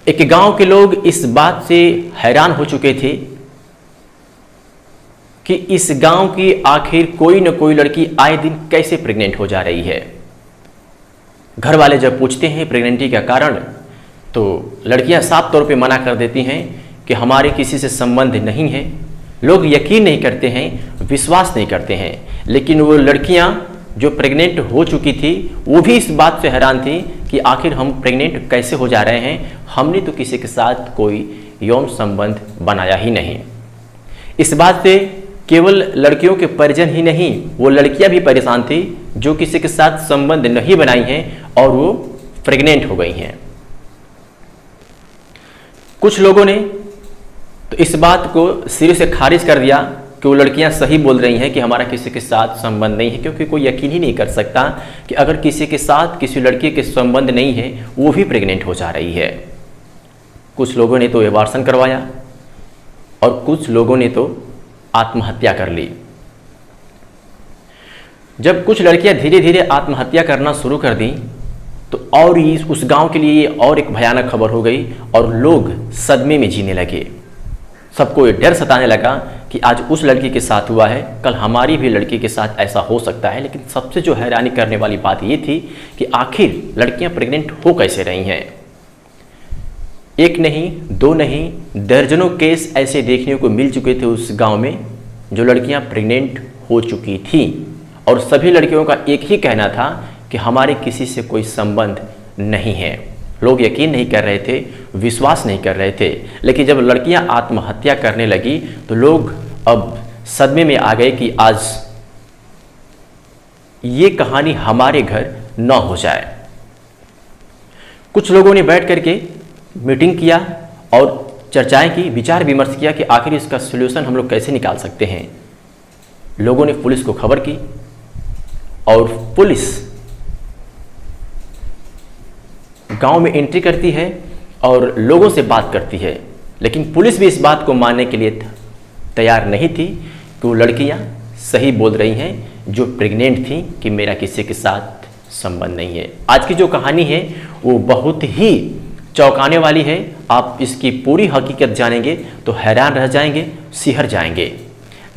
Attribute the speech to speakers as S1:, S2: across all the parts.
S1: एक गांव के लोग इस बात से हैरान हो चुके थे कि इस गांव की आखिर कोई न कोई लड़की आए दिन कैसे प्रेग्नेंट हो जा रही है। घर वाले जब पूछते हैं प्रेगनेंटी का कारण, तो लड़कियां साफ तौर पे मना कर देती हैं कि हमारे किसी से संबंध नहीं है। लोग यकीन नहीं करते हैं, विश्वास नहीं करते हैं। लेकिन वो लड़कियां जो प्रेग्नेंट हो चुकी थी वो भी इस बात से हैरान थी कि आखिर हम प्रेग्नेंट कैसे हो जा रहे हैं, हमने तो किसी के साथ कोई यौन संबंध बनाया ही नहीं। इस बात से केवल लड़कियों के परिजन ही नहीं, वो लड़कियां भी परेशान थी जो किसी के साथ संबंध नहीं बनाई हैं और वो प्रेग्नेंट हो गई हैं। कुछ लोगों ने तो इस बात को सिरे से खारिज कर दिया कि वो लड़कियां सही बोल रही हैं कि हमारा किसी के साथ संबंध नहीं है, क्योंकि कोई यकीन ही नहीं कर सकता कि अगर किसी के साथ किसी लड़की के संबंध नहीं है वो भी प्रेग्नेंट हो जा रही है। कुछ लोगों ने तो एबार्शन करवाया और कुछ लोगों ने तो आत्महत्या कर ली। जब कुछ लड़कियां धीरे धीरे आत्महत्या करना शुरू कर दी तो और उस गांव के लिए और एक भयानक खबर हो गई और लोग सदमे में जीने लगे। सबको ये डर सताने लगा कि आज उस लड़की के साथ हुआ है, कल हमारी भी लड़की के साथ ऐसा हो सकता है। लेकिन सबसे जो हैरानी करने वाली बात ये थी कि आखिर लड़कियां प्रेग्नेंट हो कैसे रही हैं। एक नहीं, दो नहीं, दर्जनों केस ऐसे देखने को मिल चुके थे उस गांव में जो लड़कियां प्रेग्नेंट हो चुकी थी और सभी लड़कियों का एक ही कहना था कि हमारे किसी से कोई संबंध नहीं है। लोग यकीन नहीं कर रहे थे, विश्वास नहीं कर रहे थे। लेकिन जब लड़कियां आत्महत्या करने लगी तो लोग अब सदमे में आ गए कि आज ये कहानी हमारे घर न हो जाए। कुछ लोगों ने बैठ करके मीटिंग किया और चर्चाएं की, विचार विमर्श किया कि आखिर इसका सलूशन हम लोग कैसे निकाल सकते हैं। लोगों ने पुलिस को खबर की और पुलिस गांव में एंट्री करती है और लोगों से बात करती है। लेकिन पुलिस भी इस बात को मानने के लिए तैयार नहीं थी कि वो लड़कियां सही बोल रही हैं जो प्रेग्नेंट थी कि मेरा किसी के साथ संबंध नहीं है। आज की जो कहानी है वो बहुत ही चौंकाने वाली है। आप इसकी पूरी हकीकत जानेंगे तो हैरान रह जाएंगे, सिहर जाएंगे।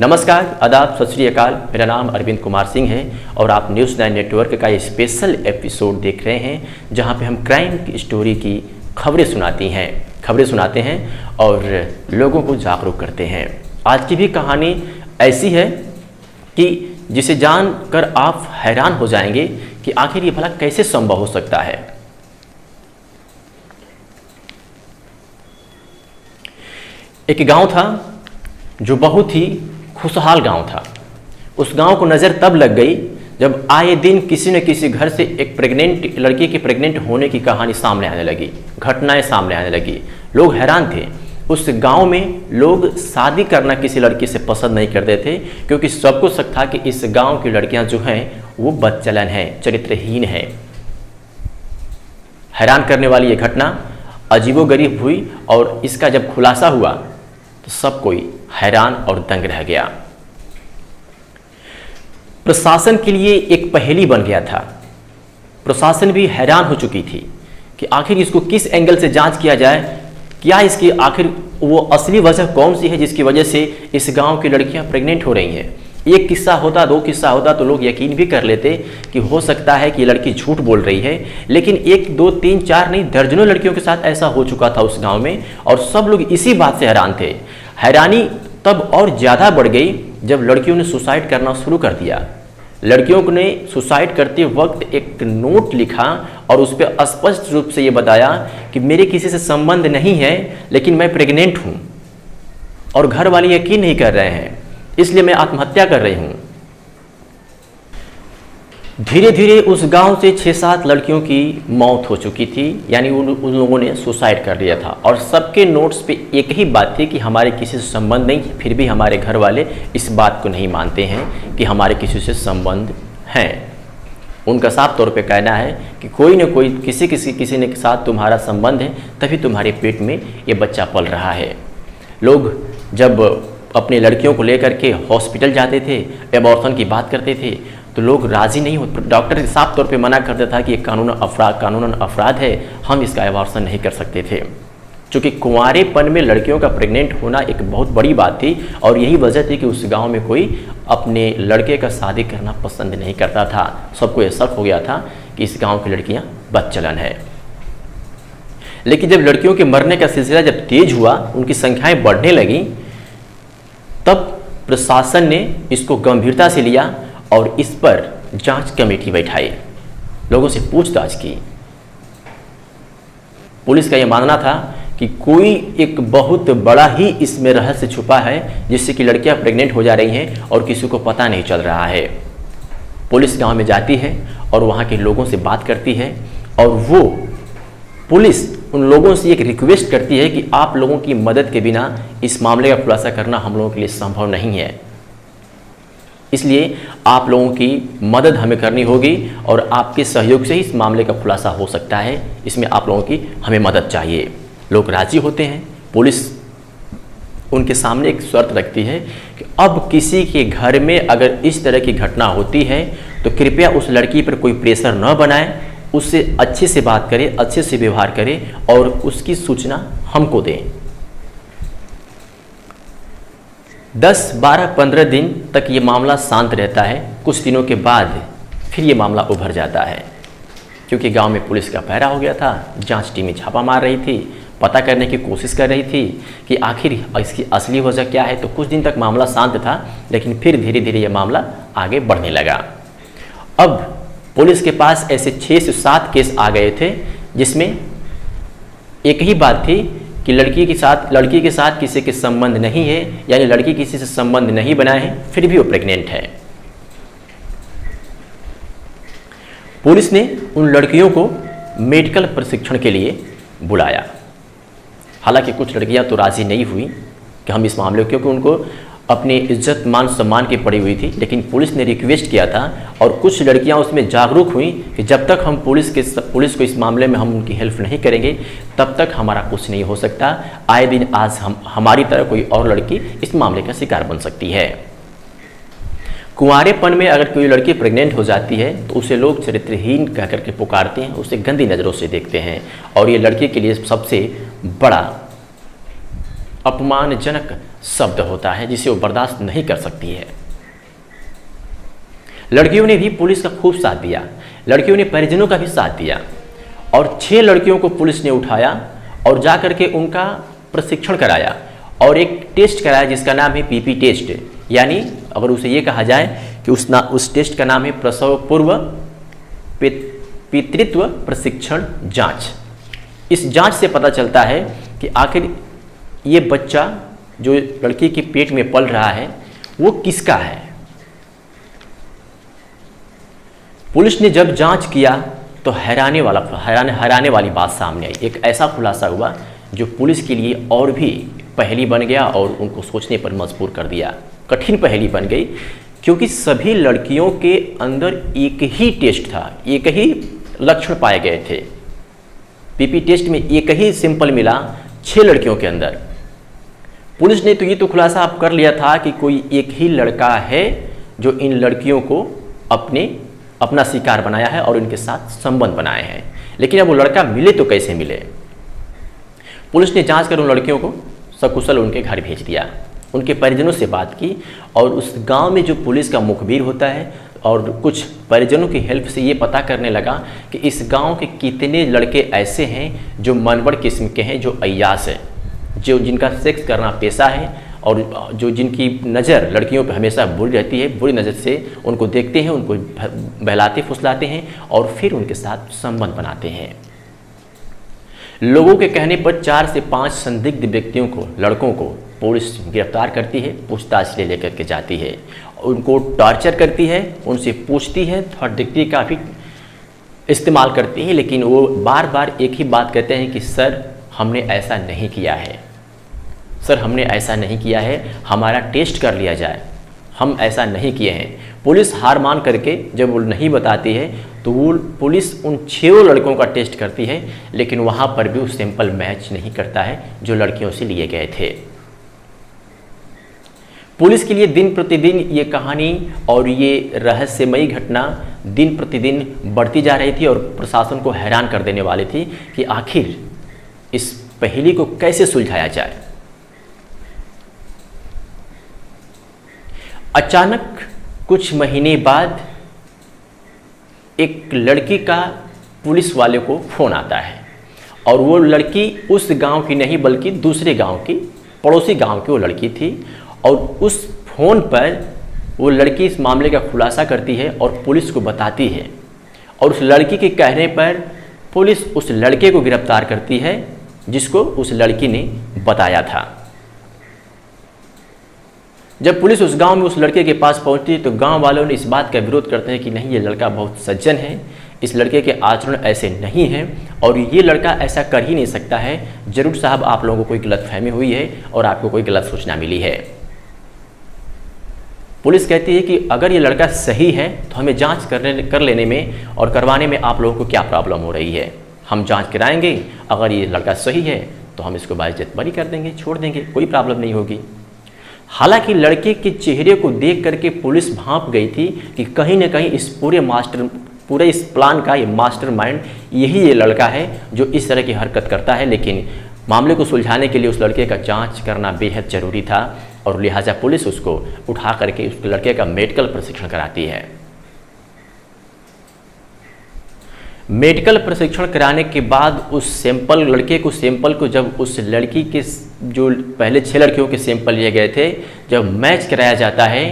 S1: नमस्कार, आदाब, सत श्री अकाल। मेरा नाम अरविंद कुमार सिंह है और आप न्यूज़ 9 नेटवर्क का ये स्पेशल एपिसोड देख रहे हैं जहां पे हम क्राइम की स्टोरी की खबरें सुनाते हैं और लोगों को जागरूक करते हैं। आज की भी कहानी ऐसी है कि जिसे जानकर आप हैरान हो जाएंगे कि आखिर ये भला कैसे संभव हो सकता है। एक गांव था जो बहुत ही खुशहाल गांव था। उस गांव को नज़र तब लग गई जब आए दिन किसी न किसी घर से एक प्रेग्नेंट लड़की के प्रेग्नेंट होने की कहानी सामने आने लगी, घटनाएं सामने आने लगी। लोग हैरान थे। उस गांव में लोग शादी करना किसी लड़की से पसंद नहीं करते थे क्योंकि सबको शक था कि इस गांव की लड़कियां जो हैं वो बदचलन हैं, चरित्रहीन हैं। हैरान करने वाली ये घटना अजीबोगरीब हुई और इसका जब खुलासा हुआ तो सब कोई हैरान और दंग रह गया। प्रशासन के लिए एक पहेली बन गया था। प्रशासन भी हैरान हो चुकी थी कि आखिर इसको किस एंगल से जांच किया जाए, क्या इसकी आखिर वो असली वजह कौन सी है जिसकी वजह से इस गांव की लड़कियां प्रेग्नेंट हो रही हैं। एक किस्सा होता, दो किस्सा होता तो लोग यकीन भी कर लेते कि हो सकता है कि ये लड़की झूठ बोल रही है। लेकिन एक, दो, तीन, चार नहीं, दर्जनों लड़कियों के साथ ऐसा हो चुका था उस गांव में और सब लोग इसी बात से हैरान थे। हैरानी तब और ज़्यादा बढ़ गई जब लड़कियों ने सुसाइड करना शुरू कर दिया। लड़कियों ने सुसाइड करते वक्त एक नोट लिखा और उस पर स्पष्ट रूप से ये बताया कि मेरे किसी से संबंध नहीं है लेकिन मैं प्रेग्नेंट हूँ और घर वाले यकीन नहीं कर रहे हैं, इसलिए मैं आत्महत्या कर रही हूँ। धीरे धीरे उस गांव से 6-7 लड़कियों की मौत हो चुकी थी, यानी उन लोगों ने सुसाइड कर लिया था और सबके नोट्स पे एक ही बात थी कि हमारे किसी से संबंध नहीं। फिर भी हमारे घर वाले इस बात को नहीं मानते हैं कि हमारे किसी से संबंध हैं। उनका साफ तौर पे कहना है कि कोई न कोई किसी ने के साथ तुम्हारा संबंध है, तभी तुम्हारे पेट में ये बच्चा पल रहा है। लोग जब अपनी लड़कियों को लेकर के हॉस्पिटल जाते थे, एबॉर्शन की बात करते थे तो लोग राज़ी नहीं होते। डॉक्टर साफ तौर पे मना करता था कि ये कानूनन अपराध है, हम इसका एबॉर्शन नहीं कर सकते थे। क्योंकि कुंवारेपन में लड़कियों का प्रेग्नेंट होना एक बहुत बड़ी बात थी और यही वजह थी कि उस गांव में कोई अपने लड़के का शादी करना पसंद नहीं करता था। सबको यह शक हो गया था कि इस गांव की लड़कियां बदचलन है। लेकिन जब लड़कियों के मरने का सिलसिला जब तेज हुआ, उनकी संख्याएं बढ़ने लगी, तब प्रशासन ने इसको गंभीरता से लिया और इस पर जांच कमेटी बैठाई, लोगों से पूछताछ की। पुलिस का यह मानना था कि कोई एक बहुत बड़ा ही इसमें रहस्य छुपा है जिससे कि लड़कियां प्रेग्नेंट हो जा रही हैं और किसी को पता नहीं चल रहा है। पुलिस गांव में जाती है और वहां के लोगों से बात करती है और वो पुलिस उन लोगों से एक रिक्वेस्ट करती है कि आप लोगों की मदद के बिना इस मामले का खुलासा करना हम लोगों के लिए संभव नहीं है, इसलिए आप लोगों की मदद हमें करनी होगी और आपके सहयोग से ही इस मामले का खुलासा हो सकता है, इसमें आप लोगों की हमें मदद चाहिए। लोग राजी होते हैं। पुलिस उनके सामने एक शर्त रखती है कि अब किसी के घर में अगर इस तरह की घटना होती है तो कृपया उस लड़की पर कोई प्रेशर न बनाए, उससे अच्छे से बात करें, अच्छे से व्यवहार करें और उसकी सूचना हमको दें। 10, 12, 15 दिन तक ये मामला शांत रहता है। कुछ दिनों के बाद फिर ये मामला उभर जाता है, क्योंकि गांव में पुलिस का पहरा हो गया था, जांच टीमें छापा मार रही थी, पता करने की कोशिश कर रही थी कि आखिर इसकी असली वजह क्या है। तो कुछ दिन तक मामला शांत था, लेकिन फिर धीरे धीरे ये मामला आगे बढ़ने लगा। अब पुलिस के पास ऐसे 6 से 7 केस आ गए थे जिसमें एक ही बात थी कि लड़की के साथ किसी के संबंध नहीं है, यानी लड़की किसी से संबंध नहीं बनाए हैं, फिर भी वो प्रेग्नेंट है। पुलिस ने उन लड़कियों को मेडिकल प्रशिक्षण के लिए बुलाया। हालांकि कुछ लड़कियां तो राजी नहीं हुई कि हम इस मामले, क्योंकि उनको अपनी इज्जत मान सम्मान की पड़ी हुई थी, लेकिन पुलिस ने रिक्वेस्ट किया था और कुछ लड़कियां उसमें जागरूक हुई कि जब तक हम पुलिस को इस मामले में हम उनकी हेल्प नहीं करेंगे तब तक हमारा कुछ नहीं हो सकता। आए दिन आज हमारी तरह कोई और लड़की इस मामले का शिकार बन सकती है। कुंवारेपन में अगर कोई लड़की प्रेग्नेंट हो जाती है तो उसे लोग चरित्रहीन कह करके पुकारते हैं, उसे गंदी नज़रों से देखते हैं और ये लड़की के लिए सबसे बड़ा अपमानजनक शब्द होता है जिसे वो बर्दाश्त नहीं कर सकती है। लड़कियों ने भी पुलिस का खूब साथ दिया, लड़कियों ने परिजनों का भी साथ दिया और 6 लड़कियों को पुलिस ने उठाया और जा करके उनका प्रशिक्षण कराया और एक टेस्ट कराया जिसका नाम है पीपी टेस्ट, यानी अगर उसे ये कहा जाए कि उस टेस्ट का नाम है प्रसव पूर्व पितृत्व प्रशिक्षण जांच। इस जांच से पता चलता है कि आखिर ये बच्चा जो लड़की के पेट में पल रहा है वो किसका है। पुलिस ने जब जांच किया तो हैराने वाली बात सामने आई। एक ऐसा खुलासा हुआ जो पुलिस के लिए और भी पहेली बन गया और उनको सोचने पर मजबूर कर दिया। कठिन पहेली बन गई क्योंकि सभी लड़कियों के अंदर एक ही टेस्ट था, एक ही लक्षण पाए गए थे। पीपी टेस्ट में एक ही सिंपल मिला 6 लड़कियों के अंदर। पुलिस ने तो ये तो खुलासा अब कर लिया था कि कोई एक ही लड़का है जो इन लड़कियों को अपना शिकार बनाया है और इनके साथ संबंध बनाए हैं, लेकिन अब वो लड़का मिले तो कैसे मिले। पुलिस ने जांच कर उन लड़कियों को सकुशल उनके घर भेज दिया, उनके परिजनों से बात की और उस गांव में जो पुलिस का मुखबिर होता है और कुछ परिजनों की हेल्प से ये पता करने लगा कि इस गांव के कितने लड़के ऐसे हैं जो मनबड़ किस्म के हैं, जो अय्यास है, जो जिनका सेक्स करना पेशा है और जो जिनकी नज़र लड़कियों पर हमेशा बुरी रहती है, बुरी नज़र से उनको देखते हैं, उनको बहलाते फुसलाते हैं और फिर उनके साथ संबंध बनाते हैं। लोगों के कहने पर 4 से 5 संदिग्ध व्यक्तियों को, लड़कों को पुलिस गिरफ्तार करती है, पूछताछ ले लेकर के जाती है, उनको टॉर्चर करती है, उनसे पूछती है, थर्ड डिग्री का भी इस्तेमाल करती है, लेकिन वो बार बार एक ही बात कहते हैं कि सर हमने ऐसा नहीं किया है, सर हमने ऐसा नहीं किया है, हमारा टेस्ट कर लिया जाए, हम ऐसा नहीं किए हैं। पुलिस हार मान करके जब वो नहीं बताती है तो वो पुलिस उन 6 लड़कों का टेस्ट करती है, लेकिन वहाँ पर भी वो सैंपल मैच नहीं करता है जो लड़कियों से लिए गए थे। पुलिस के लिए दिन प्रतिदिन ये कहानी और ये रहस्यमयी घटना दिन प्रतिदिन बढ़ती जा रही थी और प्रशासन को हैरान कर देने वाली थी कि आखिर इस पहेली को कैसे सुलझाया जाए। अचानक कुछ महीने बाद एक लड़की का पुलिस वाले को फ़ोन आता है और वो लड़की उस गांव की नहीं बल्कि दूसरे गांव की, पड़ोसी गांव की वो लड़की थी। और उस फ़ोन पर वो लड़की इस मामले का खुलासा करती है और पुलिस को बताती है, और उस लड़की के कहने पर पुलिस उस लड़के को गिरफ्तार करती है जिसको उस लड़की ने बताया था। जब पुलिस उस गांव में उस लड़के के पास पहुंचती है तो गांव वालों ने इस बात का विरोध करते हैं कि नहीं, ये लड़का बहुत सज्जन है, इस लड़के के आचरण ऐसे नहीं है और ये लड़का ऐसा कर ही नहीं सकता है। जरूर साहब आप लोगों को कोई गलतफहमी हुई है और आपको कोई गलत सूचना मिली है। पुलिस कहती है कि अगर ये लड़का सही है तो हमें जांच कर लेने में और करवाने में आप लोगों को क्या प्रॉब्लम हो रही है। हम जांच कराएंगे, अगर ये लड़का सही है तो हम इसको बाइज्जत बरी कर देंगे, छोड़ देंगे, कोई प्रॉब्लम नहीं होगी। हालांकि लड़के के चेहरे को देख करके पुलिस भांप गई थी कि कहीं ना कहीं इस पूरे इस प्लान का ये मास्टरमाइंड यही ये लड़का है जो इस तरह की हरकत करता है। लेकिन मामले को सुलझाने के लिए उस लड़के का जांच करना बेहद ज़रूरी था और लिहाजा पुलिस उसको उठा करके उस लड़के का मेडिकल प्रशिक्षण कराती है। मेडिकल प्रशिक्षण कराने के बाद उस लड़के को सैंपल को जब उस लड़की के जो पहले 6 लड़कियों के सैंपल लिए गए थे जब मैच कराया जाता है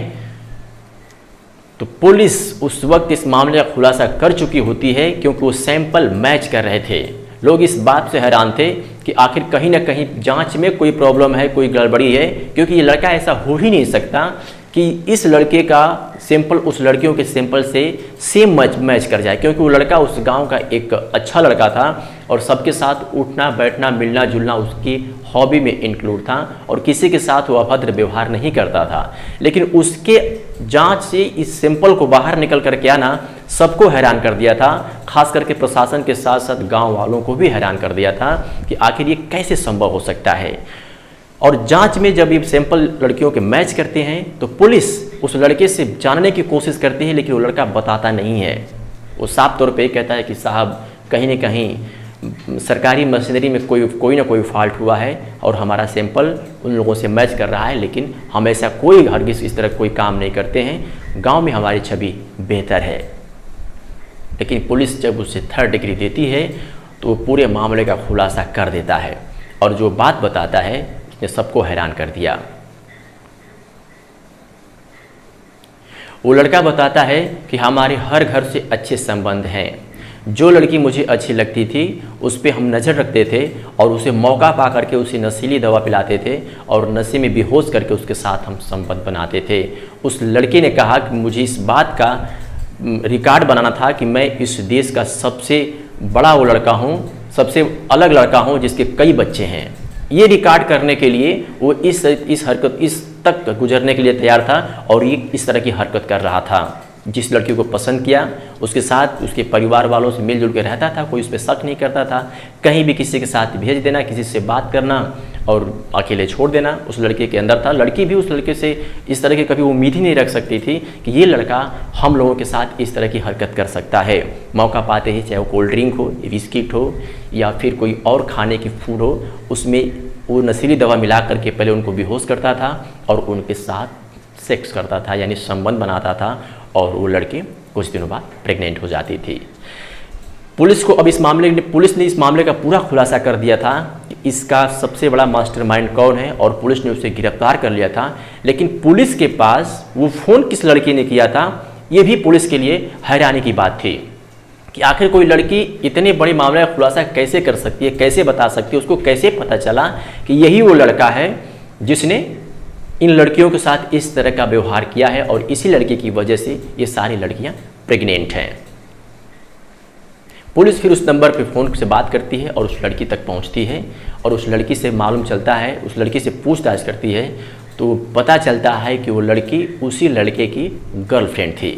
S1: तो पुलिस उस वक्त इस मामले का खुलासा कर चुकी होती है, क्योंकि वो सैंपल मैच कर रहे थे। लोग इस बात से हैरान थे कि आखिर कहीं ना कहीं जांच में कोई प्रॉब्लम है, कोई गड़बड़ी है, क्योंकि ये लड़का ऐसा हो ही नहीं सकता कि इस लड़के का सैंपल उस लड़कियों के सैंपल से सेम मैच कर जाए, क्योंकि वो लड़का उस गांव का एक अच्छा लड़का था और सबके साथ उठना बैठना मिलना जुलना उसकी हॉबी में इंक्लूड था और किसी के साथ वो अभद्र व्यवहार नहीं करता था। लेकिन उसके जांच से इस सैंपल को बाहर निकल करके आना सबको हैरान कर दिया था, खास करके प्रशासन के साथ साथ गाँव वालों को भी हैरान कर दिया था कि आखिर ये कैसे संभव हो सकता है। और जांच में जब ये सैंपल लड़कियों के मैच करते हैं तो पुलिस उस लड़के से जानने की कोशिश करती है, लेकिन वो लड़का बताता नहीं है। वो साफ तौर पे कहता है कि साहब कहीं ना कहीं सरकारी मशीनरी में कोई ना कोई फॉल्ट हुआ है और हमारा सैंपल उन लोगों से मैच कर रहा है, लेकिन हम ऐसा कोई हरगिज़ इस तरह कोई काम नहीं करते हैं, गाँव में हमारी छवि बेहतर है। लेकिन पुलिस जब उसे 3rd डिग्री देती है तो वो पूरे मामले का खुलासा कर देता है और जो बात बताता है ने सबको हैरान कर दिया। वो लड़का बताता है कि हमारे हर घर से अच्छे संबंध हैं, जो लड़की मुझे अच्छी लगती थी उस पर हम नज़र रखते थे और उसे मौका पा करके उसे नशीली दवा पिलाते थे और नशे में बेहोश करके उसके साथ हम संबंध बनाते थे। उस लड़के ने कहा कि मुझे इस बात का रिकॉर्ड बनाना था कि मैं इस देश का सबसे बड़ा वो लड़का हूँ, सबसे अलग लड़का हूँ जिसके कई बच्चे हैं। ये रिकॉर्ड करने के लिए वो इस तक गुजरने के लिए तैयार था और ये इस तरह की हरकत कर रहा था। जिस लड़की को पसंद किया उसके साथ उसके परिवार वालों से मिलजुल के रहता था, कोई उस पर शक नहीं करता था। कहीं भी किसी के साथ भेज देना, किसी से बात करना और अकेले छोड़ देना उस लड़के के अंदर था। लड़की भी उस लड़के से इस तरह की कभी उम्मीद ही नहीं रख सकती थी कि ये लड़का हम लोगों के साथ इस तरह की हरकत कर सकता है। मौका पाते ही चाहे वो कोल्ड ड्रिंक हो, बिस्किट हो या फिर कोई और खाने की फूड हो, उसमें वो नशीली दवा मिला करके पहले उनको बेहोश करता था और उनके साथ सेक्स करता था, यानी संबंध बनाता था और वो लड़की कुछ दिनों बाद प्रेग्नेंट हो जाती थी। पुलिस ने इस मामले का पूरा खुलासा कर दिया था कि इसका सबसे बड़ा मास्टरमाइंड कौन है और पुलिस ने उसे गिरफ्तार कर लिया था। लेकिन पुलिस के पास वो फ़ोन किस लड़की ने किया था ये भी पुलिस के लिए हैरानी की बात थी कि आखिर कोई लड़की इतने बड़े मामले का खुलासा कैसे कर सकती है, कैसे बता सकती है। उसको कैसे पता चला कि यही वो लड़का है जिसने इन लड़कियों के साथ इस तरह का व्यवहार किया है और इसी लड़के की वजह से ये सारी लड़कियां प्रेग्नेंट हैं। पुलिस फिर उस नंबर पे फ़ोन से बात करती है और उस लड़की तक पहुंचती है और उस लड़की से मालूम चलता है, उस लड़की से पूछताछ करती है तो पता चलता है कि वो लड़की उसी लड़के की गर्लफ्रेंड थी।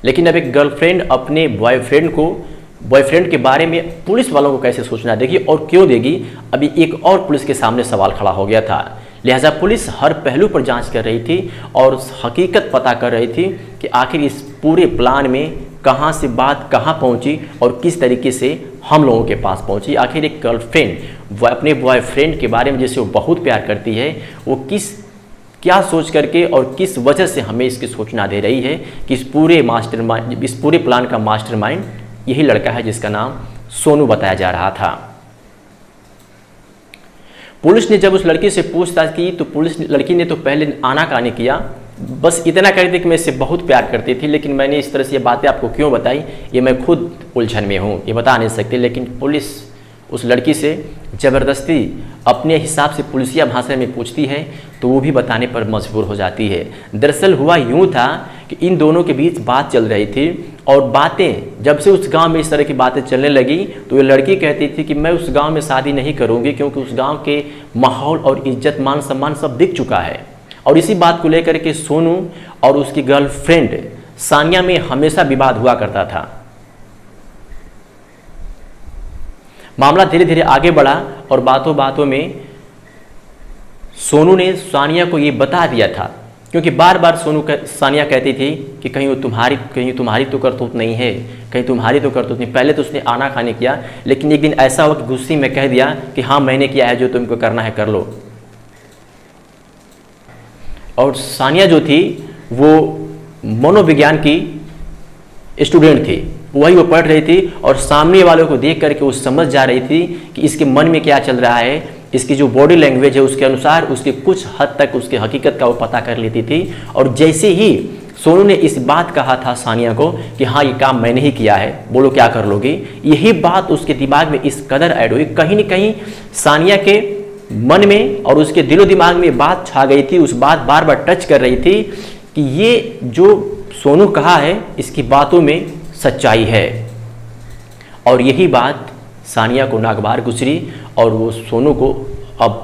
S1: लेकिन अब एक गर्लफ्रेंड अपने बॉयफ्रेंड के बारे में पुलिस वालों को कैसे सूचना देगी और क्यों देगी, अभी एक और पुलिस के सामने सवाल खड़ा हो गया था। लिहाजा पुलिस हर पहलू पर जांच कर रही थी और हकीकत पता कर रही थी कि आखिर इस पूरे प्लान में कहां से बात कहां पहुंची और किस तरीके से हम लोगों के पास पहुंची। आखिर एक गर्लफ्रेंड वो अपने बॉयफ्रेंड के बारे में जिसे वो बहुत प्यार करती है, वो क्या सोच करके और किस वजह से हमें इसकी सूचना दे रही है कि इस पूरे प्लान का मास्टरमाइंड यही लड़का है जिसका नाम सोनू बताया जा रहा था। पुलिस ने जब उस लड़की से पूछताछ की तो लड़की ने तो पहले आनाकानी किया, बस इतना कह दी कि मैं इससे बहुत प्यार करती थी, लेकिन मैंने इस तरह से ये बातें आपको क्यों बताई ये मैं खुद उलझन में हूँ, ये बता नहीं सकती। लेकिन पुलिस उस लड़की से ज़बरदस्ती अपने हिसाब से पुलिसिया भाषा में पूछती है तो वो भी बताने पर मजबूर हो जाती है। दरअसल हुआ यूँ था कि इन दोनों के बीच बात चल रही थी और बातें जब से उस गांव में इस तरह की बातें चलने लगी तो ये लड़की कहती थी कि मैं उस गांव में शादी नहीं करूंगी क्योंकि उस गांव के माहौल और इज्जत मान सम्मान सब बिक चुका है। और इसी बात को लेकर के सोनू और उसकी गर्लफ्रेंड सानिया में हमेशा विवाद हुआ करता था। मामला धीरे धीरे आगे बढ़ा और बातों बातों में सोनू ने सानिया को ये बता दिया था, क्योंकि बार बार सानिया कहती थी कि कहीं तुम्हारी तो करतूत नहीं है, कहीं तुम्हारी तो करतूत नहीं। पहले तो उसने आनाकानी किया, लेकिन एक दिन ऐसा हुआ कि गुस्से में कह दिया कि हाँ मैंने किया है, जो तुमको करना है कर लो। और सानिया जो थी वो मनोविज्ञान की स्टूडेंट थी, वही वो पढ़ रही थी और सामने वालों को देख करके वो समझ जा रही थी कि इसके मन में क्या चल रहा है, इसकी जो बॉडी लैंग्वेज है उसके अनुसार उसके कुछ हद तक उसकी हकीकत का वो पता कर लेती थी। और जैसे ही सोनू ने इस बात कहा था सानिया को कि हाँ ये काम मैंने ही किया है, बोलो क्या कर लोगी, यही बात उसके दिमाग में इस कदर ऐड हुई, कहीं न कहीं सानिया के मन में और उसके दिलो दिमाग में बात छा गई थी। उस बात बार बार टच कर रही थी कि ये जो सोनू कहा है इसकी बातों में सच्चाई है। और यही बात सानिया को नागवार गुजरी और वो सोनू को अब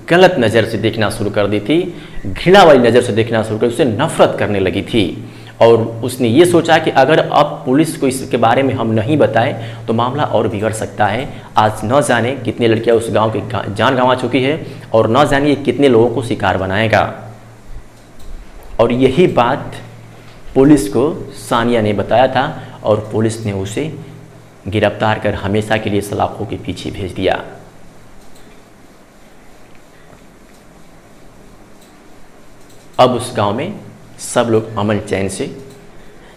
S1: गलत नज़र से देखना शुरू कर दी थी, घृणा वाली नज़र से देखना शुरू कर, उससे नफरत करने लगी थी। और उसने ये सोचा कि अगर अब पुलिस को इसके बारे में हम नहीं बताएं तो मामला और बिगड़ सकता है। आज न जाने कितनी लड़कियां उस गांव की जान गंवा चुकी है और न जाने ये कितने लोगों को शिकार बनाएगा। और यही बात पुलिस को सानिया ने बताया था और पुलिस ने उसे गिरफ्तार कर हमेशा के लिए सलाखों के पीछे भेज दिया। अब उस गांव में सब लोग अमन चैन से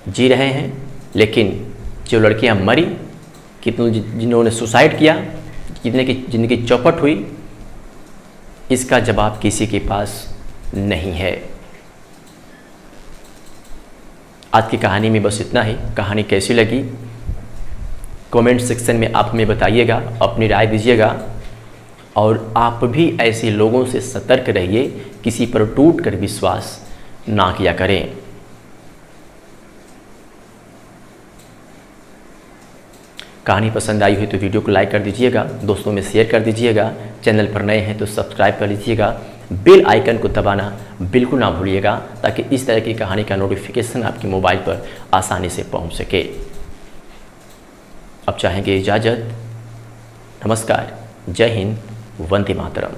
S1: जी रहे हैं, लेकिन जो लड़कियां मरी, कितनों जिन्होंने सुसाइड किया, कितने की जिंदगी चौपट हुई, इसका जवाब किसी के पास नहीं है। आज की कहानी में बस इतना ही। कहानी कैसी लगी कमेंट सेक्शन में आप हमें बताइएगा, अपनी राय दीजिएगा और आप भी ऐसे लोगों से सतर्क रहिए, किसी पर टूट कर विश्वास ना किया करें। कहानी पसंद आई हुई तो वीडियो को लाइक कर दीजिएगा, दोस्तों में शेयर कर दीजिएगा, चैनल पर नए हैं तो सब्सक्राइब कर लीजिएगा, बेल आइकन को दबाना बिल्कुल ना भूलिएगा ताकि इस तरह की कहानी का नोटिफिकेशन आपके मोबाइल पर आसानी से पहुंच सके। अब चाहेंगे इजाज़त। नमस्कार, जय हिंद, वंदे मातरम।